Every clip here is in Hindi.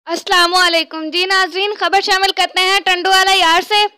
अस्सलामुअलैकुम जी नाजरीन, खबर शामिल करते हैं टंडोवालह्यार से,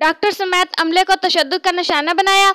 डॉक्टर समेत अमले को तशद्दुद का निशाना बनाया।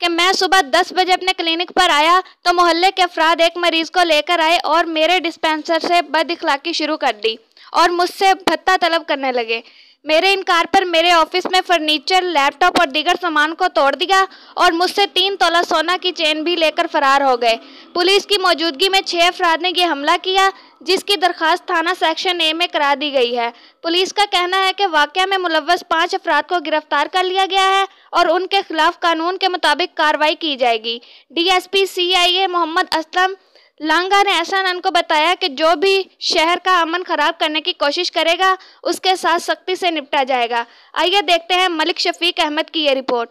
कि मैं सुबह 10 बजे अपने क्लिनिक पर आया तो मोहल्ले के अफराद एक मरीज को लेकर आए और मेरे डिस्पेंसर से बदअखलाकी शुरू कर दी और मुझसे भत्ता तलब करने लगे। मेरे इनकार पर मेरे ऑफिस में फर्नीचर, लैपटॉप और दीगर सामान को तोड़ दिया और मुझसे 3 तोला सोना की चेन भी लेकर फरार हो गए। पुलिस की मौजूदगी में 6 अफराद ने यह हमला किया, जिसकी दरखास्त थाना सेक्शन ए में करा दी गई है। पुलिस का कहना है कि वाक़या में मुलव्वस 5 अफराद को गिरफ्तार कर लिया गया है और उनके खिलाफ कानून के मुताबिक कार्रवाई की जाएगी। DSP CIA मोहम्मद असलम लांगा ने एहसान को बताया कि जो भी शहर का अमन खराब करने की कोशिश करेगा उसके साथ सख्ती से निपटा जाएगा। आइए देखते हैं मलिक शफीक अहमद की ये रिपोर्ट।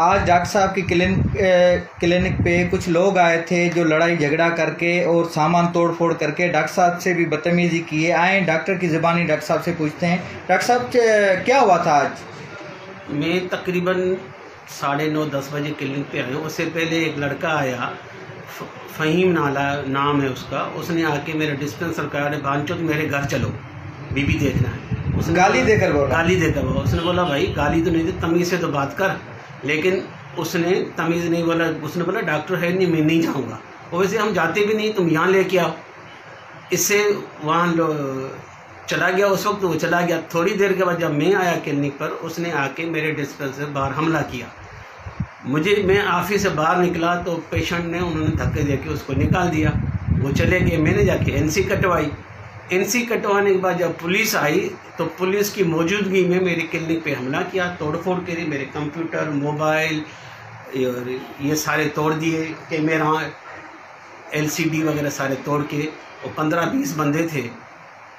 आज डॉक्टर साहब की क्लिनिक पे कुछ लोग आए थे जो लड़ाई झगड़ा करके और सामान तोड़ फोड़ करके डॉक्टर साहब से भी बदतमीजी किए। आए डॉक्टर की ज़बानी डॉक्टर साहब से पूछते हैं। डॉक्टर साहब क्या हुआ था आज? मैं तकरीबन 9:30-10 बजे क्लिनिक पे आया। उससे पहले एक लड़का आया, फ़हीम नाम है उसका। उसने आके मेरे डिस्पेंसर का भांचो तो मेरे घर चलो, बीबी देखना है। उसने गाली देकर बोला। उसने बोला भाई गाली तो नहीं दी, तमीज़ से तो बात कर। लेकिन उसने तमीज़ नहीं बोला। उसने बोला डॉक्टर है नहीं, मैं नहीं जाऊँगा। वैसे हम जाते भी नहीं, तुम यहाँ लेके आओ। इससे वहाँ चला गया। उस वक्त वो चला गया। थोड़ी देर के बाद जब मैं आया क्लिनिक पर, उसने आके मेरे डिस्पेंसर से बाहर हमला किया। मैं ऑफिस से बाहर निकला तो पेशेंट ने उन्होंने धक्के देके उसको निकाल दिया। वो चले गए। मैंने जाके NC कटवाई। NC कटवाने के बाद जब पुलिस आई तो पुलिस की मौजूदगी में मेरी क्लिनिक पे हमला किया, तोड़फोड़ करी। मेरे कंप्यूटर, मोबाइल और ये सारे तोड़ दिए, कैमरा, LCD वगैरह सारे तोड़ के। और 15-20 बंदे थे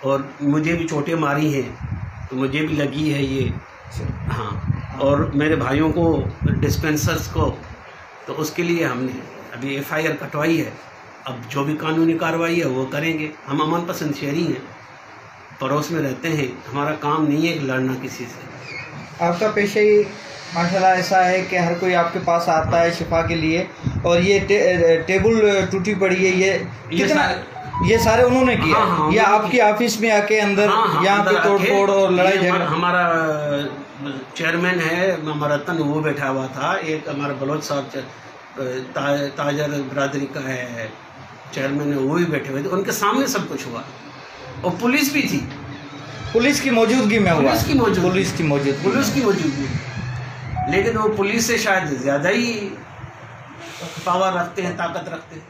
और मुझे भी चोटें मारी हैं, तो मुझे भी लगी है ये। हाँ, और मेरे भाइयों को, डिस्पेंसर्स को, तो उसके लिए हमने अभी FIR कटवाई है। अब जो भी कानूनी कार्रवाई है वो करेंगे। हम अमन पसंद शहरी हैं, पड़ोस में रहते हैं। हमारा काम नहीं है लड़ना किसी से। आपका पेशा ही माशाल्लाह ऐसा है कि हर कोई आपके पास आता है शिफा के लिए। और ये टेबल टूटी पड़ी है, ये सारे उन्होंने किया। हाँ, या आपकी ऑफिस में आके अंदर यहाँ पे तोड़-फोड़ और लड़ाई झगड़ा? हमारा चेयरमैन है हमारा तन, वो बैठा हुआ था। एक हमारा बलोच साहब ताजर बरादरी का है चेयरमैन है, वो भी बैठे हुए थे। उनके सामने सब कुछ हुआ और पुलिस भी थी। पुलिस की मौजूदगी में हुआ? पुलिस की मौजूदगी। लेकिन वो पुलिस से शायद ज़्यादा ही पावर रखते हैं, ताकत रखते हैं।